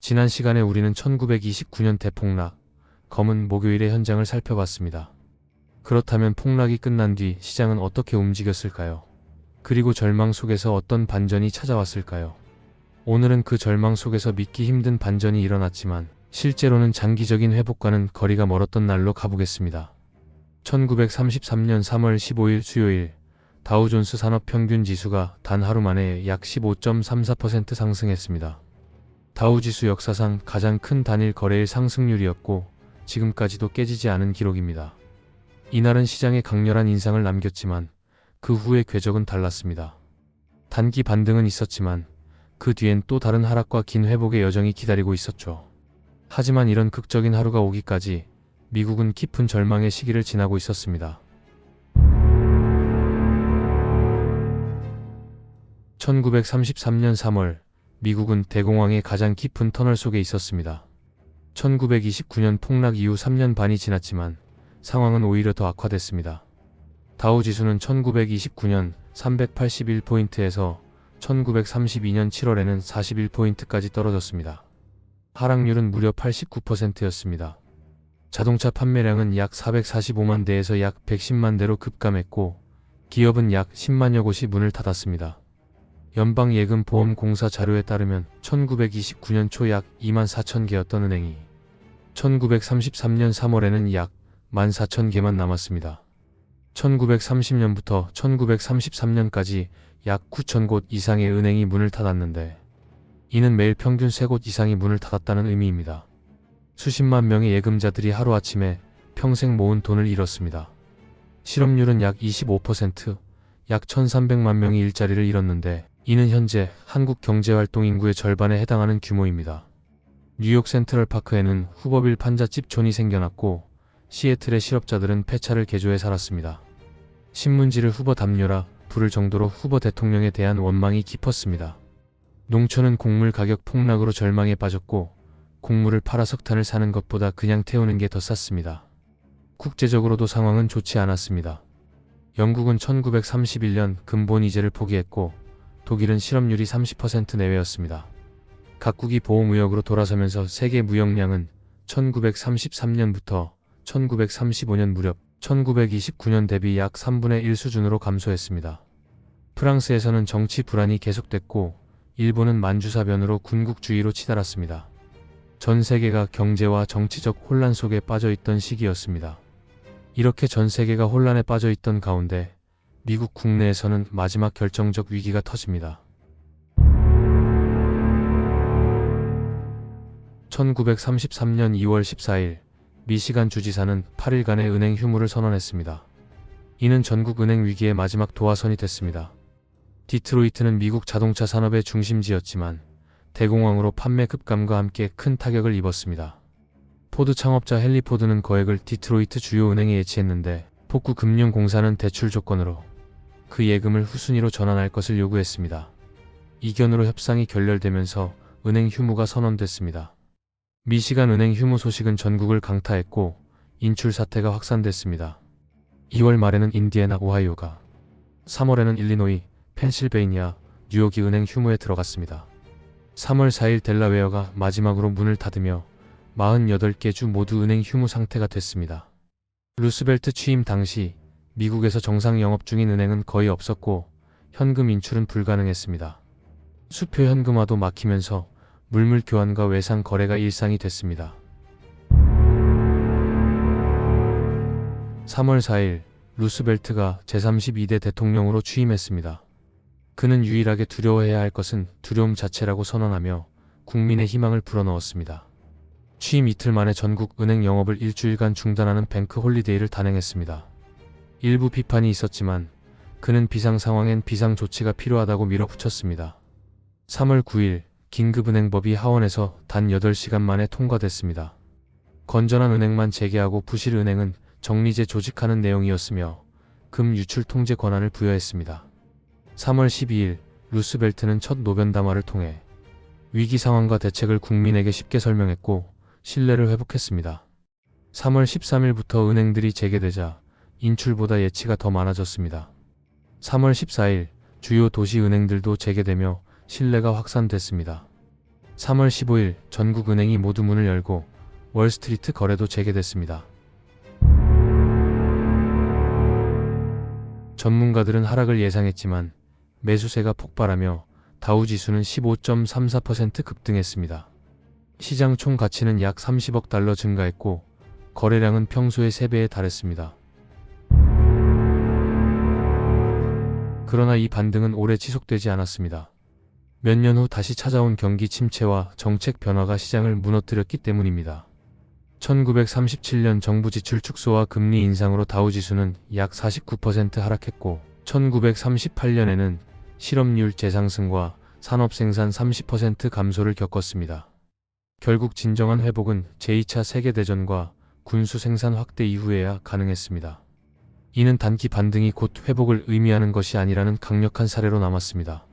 지난 시간에 우리는 1929년 대폭락, 검은 목요일의 현장을 살펴봤습니다. 그렇다면 폭락이 끝난 뒤 시장은 어떻게 움직였을까요? 그리고 절망 속에서 어떤 반전이 찾아왔을까요? 오늘은 그 절망 속에서 믿기 힘든 반전이 일어났지만 실제로는 장기적인 회복과는 거리가 멀었던 날로 가보겠습니다. 1933년 3월 15일 수요일, 다우존스 산업평균지수가 단 하루 만에 약 15.34% 상승했습니다. 다우지수 역사상 가장 큰 단일 거래일 상승률이었고 지금까지도 깨지지 않은 기록입니다. 이날은 시장에 강렬한 인상을 남겼지만 그 후의 궤적은 달랐습니다. 단기 반등은 있었지만 그 뒤엔 또 다른 하락과 긴 회복의 여정이 기다리고 있었죠. 하지만 이런 극적인 하루가 오기까지 미국은 깊은 절망의 시기를 지나고 있었습니다. 1933년 3월, 미국은 대공황의 가장 깊은 터널 속에 있었습니다. 1929년 폭락 이후 3년 반이 지났지만 상황은 오히려 더 악화됐습니다. 다우지수는 1929년 381포인트에서 1932년 7월에는 41포인트까지 떨어졌습니다. 하락률은 무려 89%였습니다. 자동차 판매량은 약 445만 대에서 약 110만 대로 급감했고 기업은 약 10만여 곳이 문을 닫았습니다. 연방예금보험공사 자료에 따르면 1929년 초 약 2만 4천 개였던 은행이 1933년 3월에는 약 14,000개만 남았습니다. 1930년부터 1933년까지 약 9천 곳 이상의 은행이 문을 닫았는데 이는 매일 평균 3곳 이상이 문을 닫았다는 의미입니다. 수십만 명의 예금자들이 하루아침에 평생 모은 돈을 잃었습니다. 실업률은 약 25%, 약 1,300만 명이 일자리를 잃었는데 이는 현재 한국 경제활동 인구의 절반에 해당하는 규모입니다. 뉴욕 센트럴파크에는 후버빌 판잣집촌이 생겨났고 시애틀의 실업자들은 폐차를 개조해 살았습니다. 신문지를 후버 담요라 부를 정도로 후버 대통령에 대한 원망이 깊었습니다. 농촌은 곡물 가격 폭락으로 절망에 빠졌고 곡물을 팔아 석탄을 사는 것보다 그냥 태우는 게 더 쌌습니다. 국제적으로도 상황은 좋지 않았습니다. 영국은 1931년 근본 이제를 포기했고 독일은 실업률이 30% 내외였습니다. 각국이 보호무역으로 돌아서면서 세계 무역량은 1933년부터 1935년 무렵 1929년 대비 약 3분의 1 수준으로 감소했습니다. 프랑스에서는 정치 불안이 계속됐고 일본은 만주사변으로 군국주의로 치달았습니다. 전 세계가 경제와 정치적 혼란 속에 빠져있던 시기였습니다. 이렇게 전 세계가 혼란에 빠져있던 가운데 미국 국내에서는 마지막 결정적 위기가 터집니다. 1933년 2월 14일 미시간 주지사는 8일간의 은행 휴무를 선언했습니다. 이는 전국 은행 위기의 마지막 도화선이 됐습니다. 디트로이트는 미국 자동차 산업의 중심지였지만 대공황으로 판매 급감과 함께 큰 타격을 입었습니다. 포드 창업자 헨리 포드는 거액을 디트로이트 주요 은행에 예치했는데 폭구 금융공사는 대출 조건으로 그 예금을 후순위로 전환할 것을 요구했습니다. 이견으로 협상이 결렬되면서 은행 휴무가 선언됐습니다. 미시간 은행 휴무 소식은 전국을 강타했고 인출 사태가 확산됐습니다. 2월 말에는 인디애나, 오하이오가, 3월에는 일리노이, 펜실베이니아, 뉴욕이 은행 휴무에 들어갔습니다. 3월 4일 델라웨어가 마지막으로 문을 닫으며 48개 주 모두 은행 휴무 상태가 됐습니다. 루스벨트 취임 당시 미국에서 정상 영업 중인 은행은 거의 없었고 현금 인출은 불가능했습니다. 수표 현금화도 막히면서 물물 교환과 외상 거래가 일상이 됐습니다. 3월 4일 루스벨트가 제32대 대통령으로 취임했습니다. 그는 유일하게 두려워해야 할 것은 두려움 자체라고 선언하며 국민의 희망을 불어넣었습니다. 취임 이틀 만에 전국 은행 영업을 일주일간 중단하는 뱅크 홀리데이를 단행했습니다. 일부 비판이 있었지만 그는 비상 상황엔 비상 조치가 필요하다고 밀어붙였습니다. 3월 9일 긴급은행법이 하원에서 단 8시간 만에 통과됐습니다. 건전한 은행만 재개하고 부실 은행은 정리제 조직하는 내용이었으며 금 유출 통제 권한을 부여했습니다. 3월 12일 루스벨트는 첫 노변 담화를 통해 위기 상황과 대책을 국민에게 쉽게 설명했고 신뢰를 회복했습니다. 3월 13일부터 은행들이 재개되자 인출보다 예치가 더 많아졌습니다. 3월 14일 주요 도시 은행들도 재개되며 신뢰가 확산됐습니다. 3월 15일 전국 은행이 모두 문을 열고 월스트리트 거래도 재개됐습니다. 전문가들은 하락을 예상했지만 매수세가 폭발하며 다우지수는 15.34% 급등했습니다. 시장 총 가치는 약 30억 달러 증가했고 거래량은 평소의 3배에 달했습니다. 그러나 이 반등은 오래 지속되지 않았습니다. 몇 년 후 다시 찾아온 경기 침체와 정책 변화가 시장을 무너뜨렸기 때문입니다. 1937년 정부 지출 축소와 금리 인상으로 다우지수는 약 49% 하락했고 1938년에는 실업률 재상승과 산업생산 30% 감소를 겪었습니다. 결국 진정한 회복은 제2차 세계대전과 군수 생산 확대 이후에야 가능했습니다. 이는 단기 반등이 곧 회복을 의미하는 것이 아니라는 강력한 사례로 남았습니다.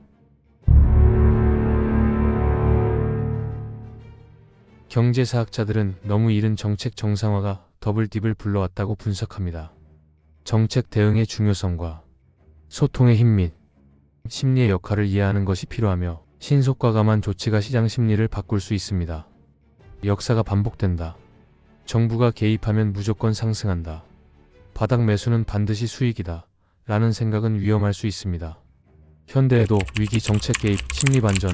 경제사학자들은 너무 이른 정책 정상화가 더블딥을 불러왔다고 분석합니다. 정책 대응의 중요성과 소통의 힘 및 심리의 역할을 이해하는 것이 필요하며 신속과감한 조치가 시장 심리를 바꿀 수 있습니다. 역사가 반복된다. 정부가 개입하면 무조건 상승한다. 바닥 매수는 반드시 수익이다. 라는 생각은 위험할 수 있습니다. 현대에도 위기 정책 개입, 심리 반전,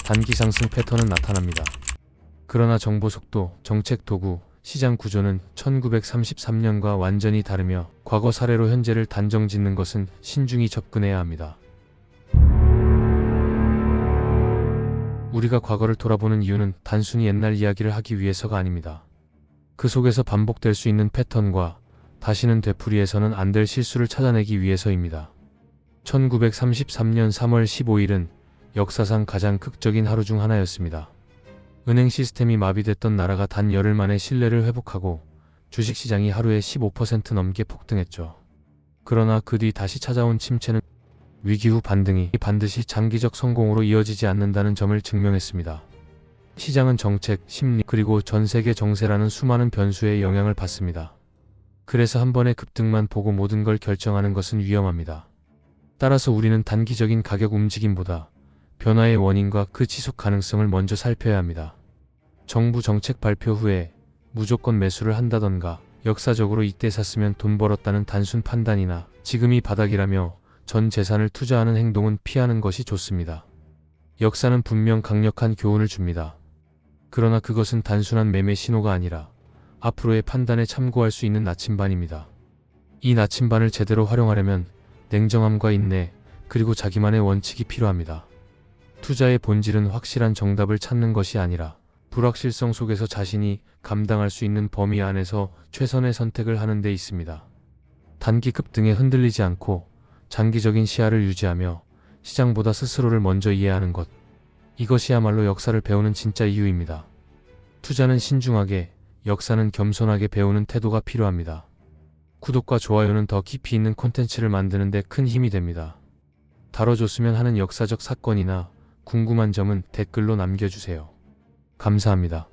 단기 상승 패턴은 나타납니다. 그러나 정보 속도, 정책 도구, 시장 구조는 1933년과 완전히 다르며 과거 사례로 현재를 단정 짓는 것은 신중히 접근해야 합니다. 우리가 과거를 돌아보는 이유는 단순히 옛날 이야기를 하기 위해서가 아닙니다. 그 속에서 반복될 수 있는 패턴과 다시는 되풀이해서는 안 될 실수를 찾아내기 위해서입니다. 1933년 3월 15일은 역사상 가장 극적인 하루 중 하나였습니다. 은행 시스템이 마비됐던 나라가 단 열흘 만에 신뢰를 회복하고 주식시장이 하루에 15% 넘게 폭등했죠. 그러나 그 뒤 다시 찾아온 침체는 위기 후 반등이 반드시 장기적 성공으로 이어지지 않는다는 점을 증명했습니다. 시장은 정책, 심리, 그리고 전 세계 정세라는 수많은 변수에 영향을 받습니다. 그래서 한 번의 급등만 보고 모든 걸 결정하는 것은 위험합니다. 따라서 우리는 단기적인 가격 움직임보다 변화의 원인과 그 지속 가능성을 먼저 살펴야 합니다. 정부 정책 발표 후에 무조건 매수를 한다던가 역사적으로 이때 샀으면 돈 벌었다는 단순 판단이나 지금이 바닥이라며 전 재산을 투자하는 행동은 피하는 것이 좋습니다. 역사는 분명 강력한 교훈을 줍니다. 그러나 그것은 단순한 매매 신호가 아니라 앞으로의 판단에 참고할 수 있는 나침반입니다. 이 나침반을 제대로 활용하려면 냉정함과 인내, 그리고 자기만의 원칙이 필요합니다. 투자의 본질은 확실한 정답을 찾는 것이 아니라 불확실성 속에서 자신이 감당할 수 있는 범위 안에서 최선의 선택을 하는 데 있습니다. 단기 급등에 흔들리지 않고 장기적인 시야를 유지하며 시장보다 스스로를 먼저 이해하는 것. 이것이야말로 역사를 배우는 진짜 이유입니다. 투자는 신중하게, 역사는 겸손하게 배우는 태도가 필요합니다. 구독과 좋아요는 더 깊이 있는 콘텐츠를 만드는 데 큰 힘이 됩니다. 다뤄줬으면 하는 역사적 사건이나 궁금한 점은 댓글로 남겨주세요. 감사합니다.